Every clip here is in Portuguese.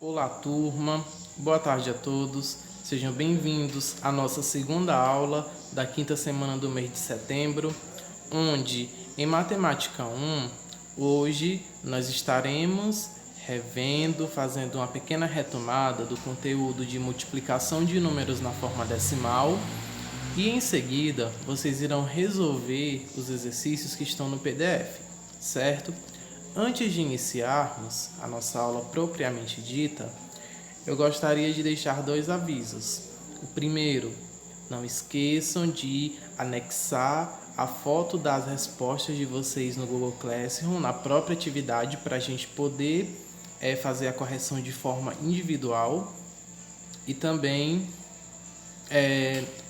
Olá, turma. Boa tarde a todos. Sejam bem-vindos à nossa segunda aula da quinta semana do mês de setembro, onde em Matemática 1, hoje nós estaremos fazendo uma pequena retomada do conteúdo de multiplicação de números na forma decimal e em seguida vocês irão resolver os exercícios que estão no PDF, certo? Antes de iniciarmos a nossa aula propriamente dita, eu gostaria de deixar dois avisos. O primeiro, não esqueçam de anexar a foto das respostas de vocês no Google Classroom, na própria atividade, para a gente poder fazer a correção de forma individual. E também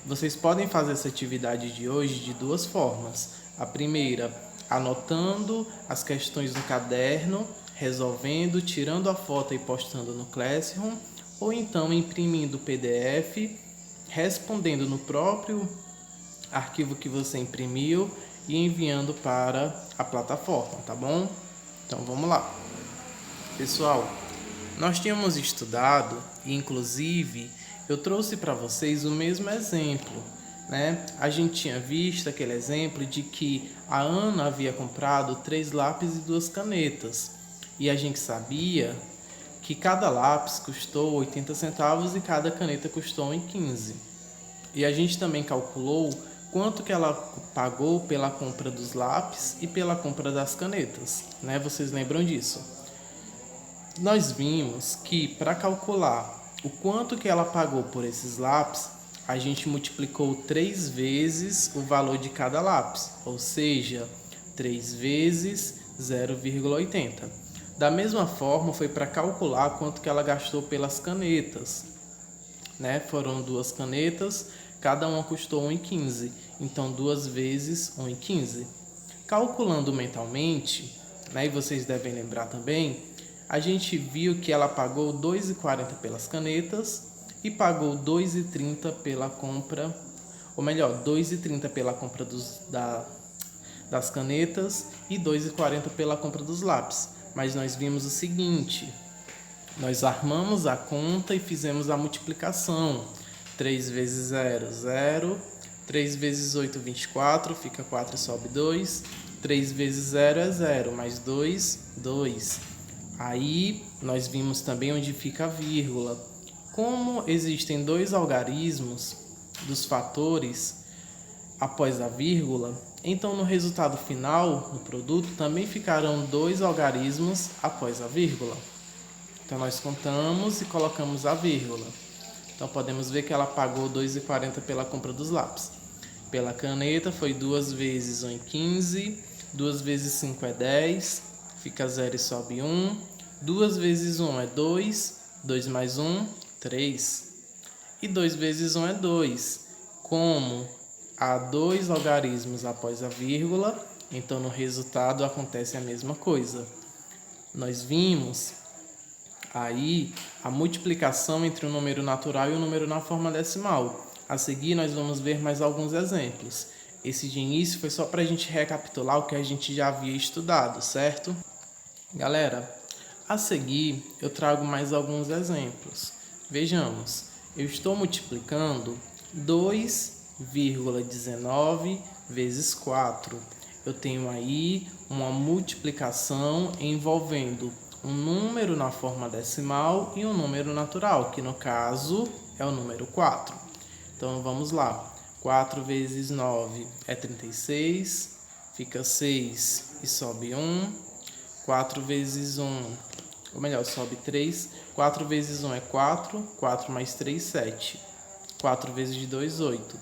vocês podem fazer essa atividade de hoje de duas formas. A primeira, anotando as questões no caderno, resolvendo, tirando a foto e postando no Classroom, ou então imprimindo o PDF, respondendo no próprio arquivo que você imprimiu e enviando para a plataforma, tá bom? Então vamos lá. Pessoal, nós tínhamos estudado e inclusive eu trouxe para vocês o mesmo exemplo, né? A gente tinha visto aquele exemplo de que a Ana havia comprado 3 lápis e 2 canetas. E a gente sabia que cada lápis custou 80 centavos e cada caneta custou 1,15. E a gente também calculou quanto que ela pagou pela compra dos lápis e pela compra das canetas, né? Vocês lembram disso? Nós vimos que para calcular o quanto que ela pagou por esses lápis, a gente multiplicou 3 vezes o valor de cada lápis, ou seja, 3 vezes 0,80. Da mesma forma, foi para calcular quanto que ela gastou pelas canetas, né? Foram 2 canetas, cada uma custou 1,15, então 2 vezes 1,15. Calculando mentalmente, né? E vocês devem lembrar também, a gente viu que ela pagou 2,40 pelas canetas e pagou 2,30 pela compra, ou melhor, 2,30 pela compra das canetas e 2,40 pela compra dos lápis. Mas nós vimos o seguinte, nós armamos a conta e fizemos a multiplicação. 3 vezes 0, 0. 3 vezes 8, 24, fica 4 e sobe 2. 3 vezes 0 é 0, mais 2, 2. Aí nós vimos também onde fica a vírgula. Como existem 2 algarismos dos fatores após a vírgula, então no resultado final, no produto, também ficarão 2 algarismos após a vírgula. Então nós contamos e colocamos a vírgula. Então podemos ver que ela pagou 2,40 pela compra dos lápis. Pela caneta foi 2 vezes 1,15, 2 vezes 5 é 10, fica 0 e sobe 1. 2 vezes 1 é 2, 2 mais 1, 3. E 2 vezes 1 é 2. Como há 2 algarismos após a vírgula, então no resultado acontece a mesma coisa. Nós vimos aí a multiplicação entre o número natural e o número na forma decimal. A seguir nós vamos ver mais alguns exemplos. Esse de início foi só para a gente recapitular o que a gente já havia estudado, certo? Galera, a seguir eu trago mais alguns exemplos. Vejamos, eu estou multiplicando 2,19 vezes 4. Eu tenho aí uma multiplicação envolvendo um número na forma decimal e um número natural, que no caso é o número 4. Então vamos lá. 4 vezes 9 é 36, fica 6 e sobe 1. 4 vezes 1, ou melhor, sobe 3. 4 vezes 1 é 4, 4 mais 3, 7. 4 vezes 2, 8.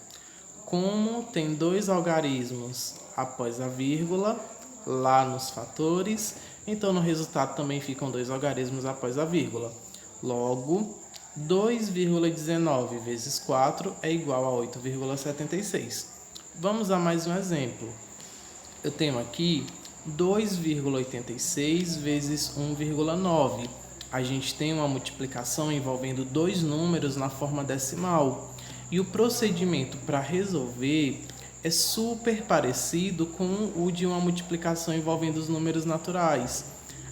Como tem 2 algarismos após a vírgula, lá nos fatores, então no resultado também ficam 2 algarismos após a vírgula. Logo, 2,19 vezes 4 é igual a 8,76. Vamos a mais um exemplo. Eu tenho aqui 2,86 vezes 1,9. A gente tem uma multiplicação envolvendo 2 números na forma decimal. E o procedimento para resolver é super parecido com o de uma multiplicação envolvendo os números naturais.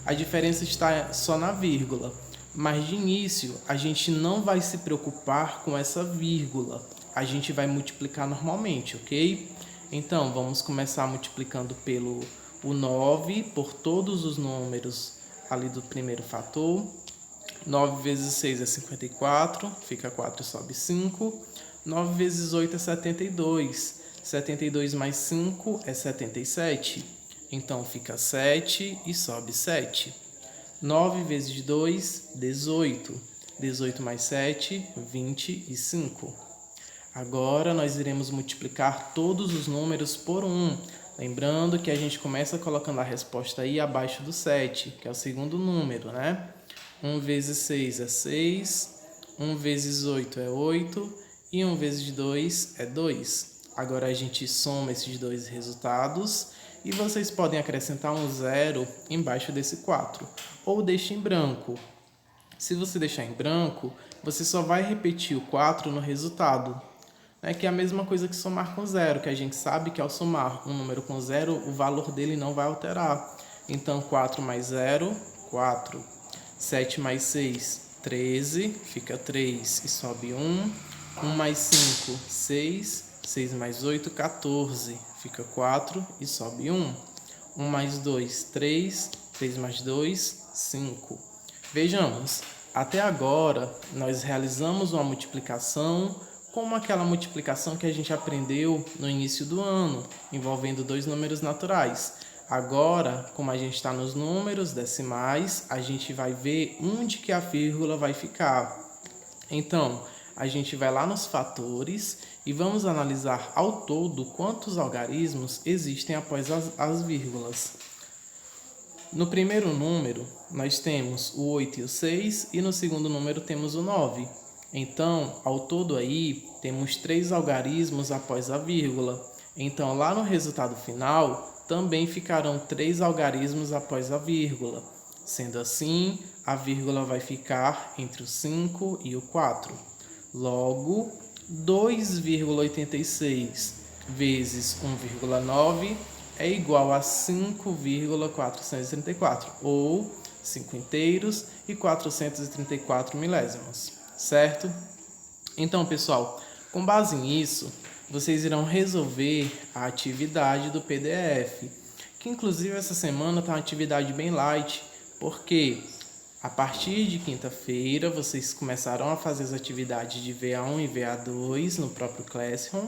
A diferença está só na vírgula. Mas de início, a gente não vai se preocupar com essa vírgula. A gente vai multiplicar normalmente, ok? Então, vamos começar multiplicando pelo o 9 por todos os números ali do primeiro fator. 9 vezes 6 é 54, fica 4 e sobe 5. 9 vezes 8 é 72. 72 mais 5 é 77. Então, fica 7 e sobe 7. 9 vezes 2, 18. 18 mais 7, 25. Agora, nós iremos multiplicar todos os números por 1. Lembrando que a gente começa colocando a resposta aí abaixo do 7, que é o segundo número, né? 1 vezes 6 é 6, 1 vezes 8 é 8 e 1 vezes 2 é 2. Agora a gente soma esses dois resultados e vocês podem acrescentar um 0 embaixo desse 4 ou deixe em branco. Se você deixar em branco, você só vai repetir o 4 no resultado, né? Que é a mesma coisa que somar com 0, que a gente sabe que ao somar um número com 0, o valor dele não vai alterar. Então, 4 mais 0, 4. 7 mais 6, 13, fica 3 e sobe 1. 1 mais 5, 6. 6 mais 8, 14, fica 4 e sobe 1. 1 mais 2, 3. 3 mais 2, 5. Vejamos, até agora nós realizamos uma multiplicação como aquela multiplicação que a gente aprendeu no início do ano, envolvendo dois números naturais. Agora, como a gente está nos números decimais, a gente vai ver onde que a vírgula vai ficar. Então, a gente vai lá nos fatores e vamos analisar ao todo quantos algarismos existem após as vírgulas. No primeiro número, nós temos o 8 e o 6 e no segundo número temos o 9. Então, ao todo aí, temos 3 algarismos após a vírgula. Então, lá no resultado final, também ficarão 3 algarismos após a vírgula. Sendo assim, a vírgula vai ficar entre o 5 e o 4. Logo, 2,86 vezes 1,9 é igual a 5,434, ou 5 inteiros e 434 milésimos, certo? Então, pessoal, com base nisso, vocês irão resolver a atividade do PDF, que inclusive essa semana está uma atividade bem light, porque a partir de quinta-feira vocês começarão a fazer as atividades de VA1 e VA2 no próprio Classroom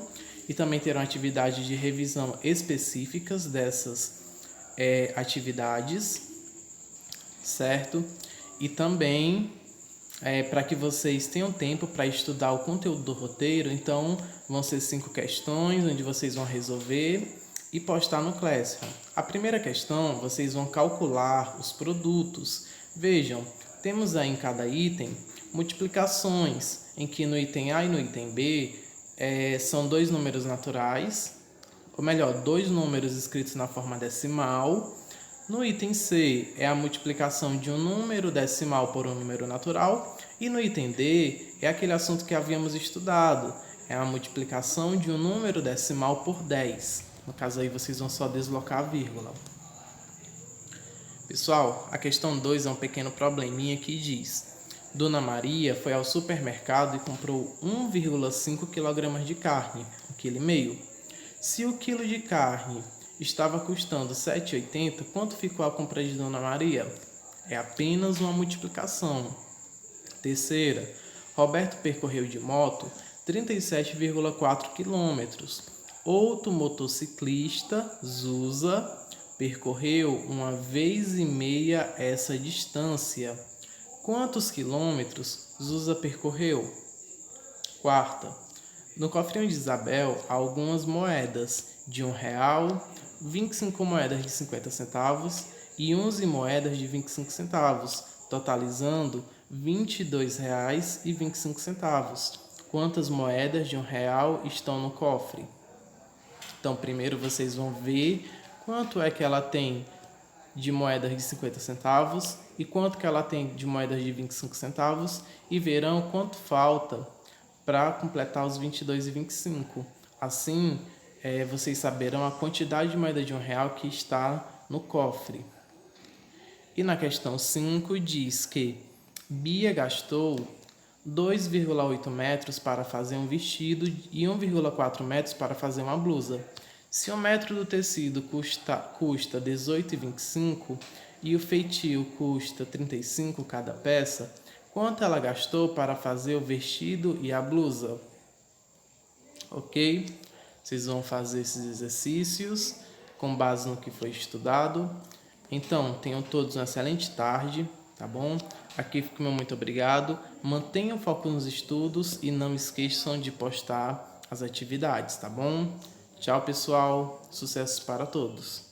e também terão atividades de revisão específicas dessas atividades, certo? E também para que vocês tenham tempo para estudar o conteúdo do roteiro, então vão ser 5 questões onde vocês vão resolver e postar no Classroom. A primeira questão, vocês vão calcular os produtos. Vejam, temos aí em cada item multiplicações, em que no item A e no item B são dois números naturais, ou melhor, dois números escritos na forma decimal. No item C é a multiplicação de um número decimal por um número natural. E no item D é aquele assunto que havíamos estudado, é a multiplicação de um número decimal por 10. No caso aí vocês vão só deslocar a vírgula. Pessoal, a questão 2 é um pequeno probleminha que diz: Dona Maria foi ao supermercado e comprou 1,5 kg de carne, 1,5 kg. Se o quilo de carne estava custando R$ 7,80, quanto ficou a compra de Dona Maria? É apenas uma multiplicação. Terceira, Roberto percorreu de moto 37,4 km. Outro motociclista, Zusa, percorreu 1,5 vezes essa distância. Quantos quilômetros Zusa percorreu? Quarta, no cofrinho de Isabel há algumas moedas de R$1, 25 moedas de 50 centavos e 11 moedas de 25 centavos, totalizando R$ 22,25. Quantas moedas de R$1 estão no cofre? Então, primeiro vocês vão ver quanto é que ela tem de moedas de 50 centavos e quanto que ela tem de moedas de 25 centavos e verão quanto falta para completar os 22,25. Assim, vocês saberão a quantidade de moeda de R$1 que está no cofre. E na questão 5 diz que Bia gastou 2,8 metros para fazer um vestido e 1,4 metros para fazer uma blusa. Se o metro do tecido custa 18,25 e o feitio custa 35 cada peça, quanto ela gastou para fazer o vestido e a blusa? Ok? Vocês vão fazer esses exercícios com base no que foi estudado. Então, tenham todos uma excelente tarde, tá bom? Aqui fica o meu muito obrigado. Mantenham o foco nos estudos e não esqueçam de postar as atividades, tá bom? Tchau, pessoal. Sucessos para todos.